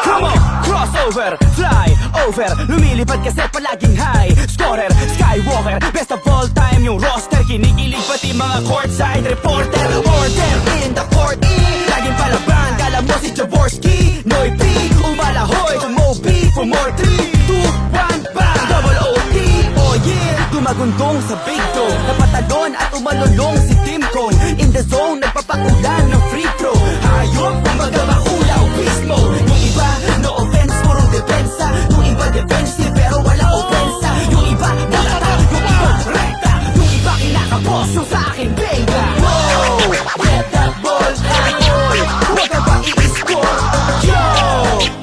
Come on! Crossover, fly over, lumilipad kasi palaging high scorer, skywalker, best of all time yung roster. Kinikilig pati mga courtside reporter. Order in the court, laging palaban, kala mo si Jaworski. Noy P, umalahoy, tumobi for more 3, 2, 1, bang! Double OT, oh yeah! Gumagundong sa big dome, napatalon at umalulong si Tim Cone. In the zone, nagpapakulan ng free throw. Hayop, kumbaga makulaw, beast mode. Yung iba, no offense, puro depensa. Yung iba defensive, pero wala ofensa. Yung iba, malata, yung iba, rekta. Yung iba, kinakapos, yung sa akin, bega. Wow, get that ball, boy. Huwag ka ba i-score? Yo!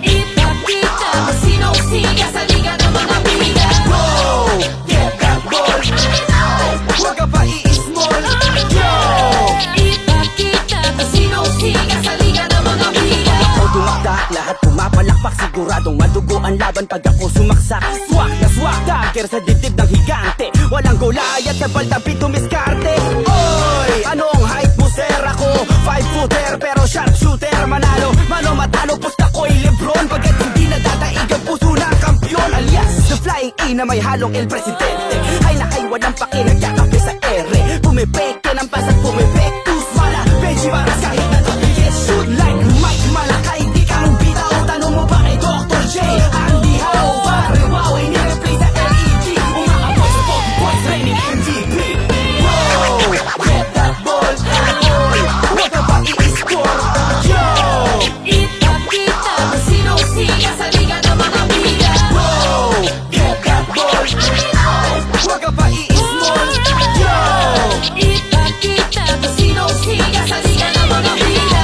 Ipakita mo sinong siga sa liga ng mga bida. Wow, get that ball. Huwag ka ba i-small? Yo! Ipakita mo sinong siga sa liga ng mga bida. Ako tumakda, lahat pumapalakpak. Siguradong madugo ang laban pag ako sumaksak. Swak na swak, dagger sa dibdib ng higante. Walang Goliath sa baldapit tumiskarte. Oy! Anong height mo, sir? Ako 5-footer pero sharpshooter. Manalo, mano matalo, pusta ko'y Lebron. Pagkat hindi nadadaig ang puso ng kampyon. Alias, the flying A na may halong El Presidente. Ay na kay walang paki, nagkakape sa ere. Pumipeke ng pasat, pumipektus. Mala, Benji Maras kahit na yes, shoot like Mike Malakay. Di ka ang bitaw, tanong mo ba kay Dr. J? Andy Howe, pare wow, ini-replay sa LED. Umakapoy sa 40 points, reigning MVP. Wow, get that ball, boy. Huwag ka ba i-score? Yo! Ipakita mo sinong siga sa liga ng mga bida. Wow, get that ball. Huwag ka ba i-small? Yo! Ipakita mo sinong siga sa liga ng mga bida.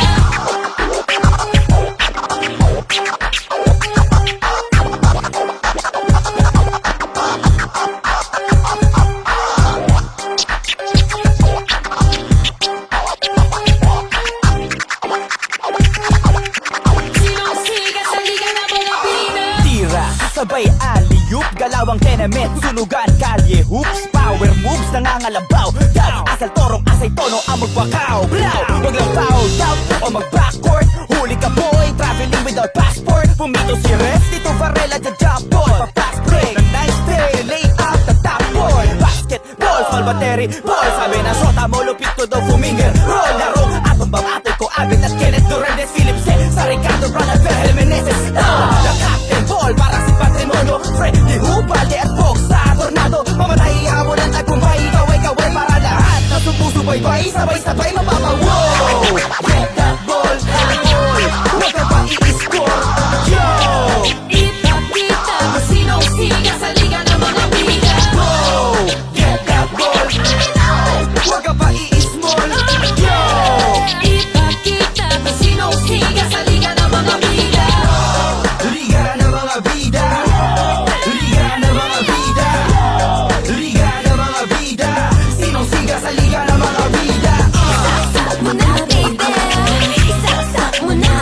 Sinong siga sa liga ng mga bida. Tira, sabay alley-oop, galawang tenement, sunugan, kalye, hoops, power moves, nangangalabaw. Dab, asal torong, asay tono, ang magwakaw. Blow, wag lang foul, doubt, o mag-backcourt. Huli ka boy, traveling without passport. Pumito si Ref, dito Varela, jajab boy. Pa-pass break, ng nice stay, lay out the top boy. Basketball, small battery, ball. Sabi na shota mo, lupit ko daw fuminger. Roll, laro, at pambabatoy ko, Abin at Kenneth Dorendes, Phillips, sa Ricardo Brown at Ferrell Meneses. The captain ball, para si Patrimonio, Freddy Hubalde at Box sa Tornado. Mamatay hamunan at kumbay, kaway-kaway para lahat. Nasubusubay-bay, sabay-sabay, mapapawow. Get that ball, boy. Huwag ka ba i-score? Yo! Ipakita mo sinong siga sa liga ng mga bida. Wow! Get that ball. Huwag ka ba i-small? Yo! Ipakita mo sinong siga sa liga ng mga bida. Liga ng mga bida. Liga ng mga bida. Liga ng mga bida. Sinong siga sa liga ng mga bida? Isaksak mo na, baby. Isaksak mo na.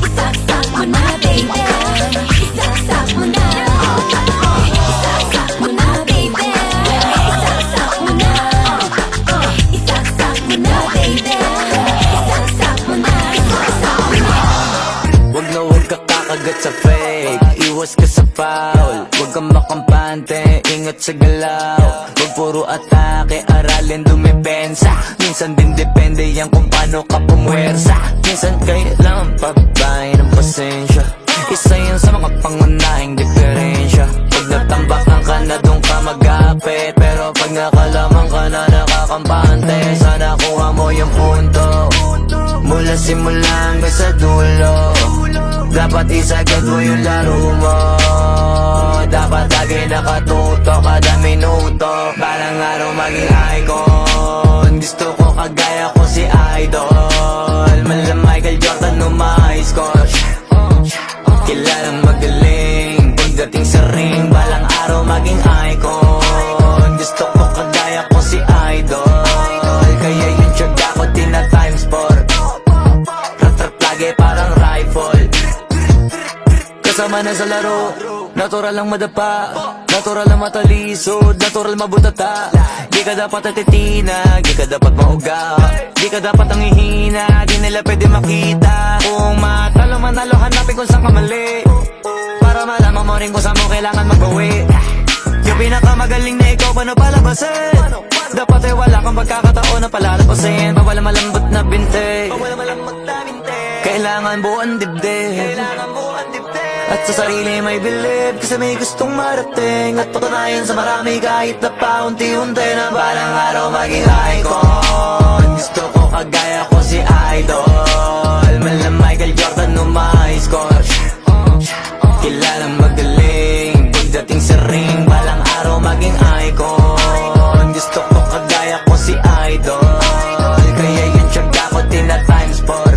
Isaksak mo na, baby. Isaksak mo na. Isaksak mo na, baby. Isaksak mo na. Isaksak mo na, baby. Isaksak mo na. Isaksak mo na. Wag na wag ka kakagat sa fake, iwas ka sa foul. Wag kang makampante, ingat sa galaw. Wag puro atake, aralin dumepensa. Minsan din depende yan kung paano ka pumwersa. Minsan kailangan pabay ng pasensya. Isa yan sa mga pangunahing diferensya. Pag natambakan ka na doon ka mag-apit, pero pag nakalaman ka na nakakampante, sana kuha mo yung punto. Mula simula hanggang sa dulo, dapat isagad mo yung laro mo. Dapat lagi nakatuto kada minuto. Balang araw maging icon. Gusto ko kagaya ko si Idol. Mala Michael Jordan no my score. Kilalang magaling pagdating sa ring. Balang araw maging icon. Gusto ko kagaya ko si Idol. Kaya yung tiyaga ko tina-times 4. Rat-rat lagi parang rifle. Kasama na sa laro, natural lang madapa, natural lang matalisod, natural mabutata. Di ka dapat natitinag, di ka dapat mauga. Di ka dapat ang ihina, di nila pwede makita. Kung matalo manalo, hanapin kung saan ka mali, para malaman mo rin kung saan mo kailangan magbawi. Yung pinakamagaling na ikaw, paano palabasin? Dapat ay wala kang pagkakataon na palalabasin. Bawal malambot na binte, kailangan buuan dibdib. At sa sarili may bilib, kasi may gustong marating. At patunayan sa marami kahit na paunti-unti, na balang araw maging icon. Gusto ko kagaya ko si Idol, mala Michael Jordan no my score. Kilalang magaling pagdating sa ring, balang araw maging icon. Gusto ko kagaya ko si Idol, kaya yung tiyaga ko tina-times 4.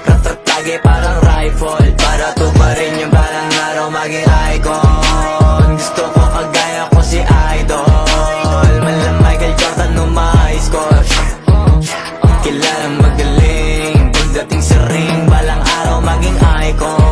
Rat-rat lagi parang rifle, para tuparin yung balang araw maging icon. Gusto ko kagaya ko si Idol, mala Michael Jordan no my score. Kilalang magaling pagdating sa ring, balang araw maging icon.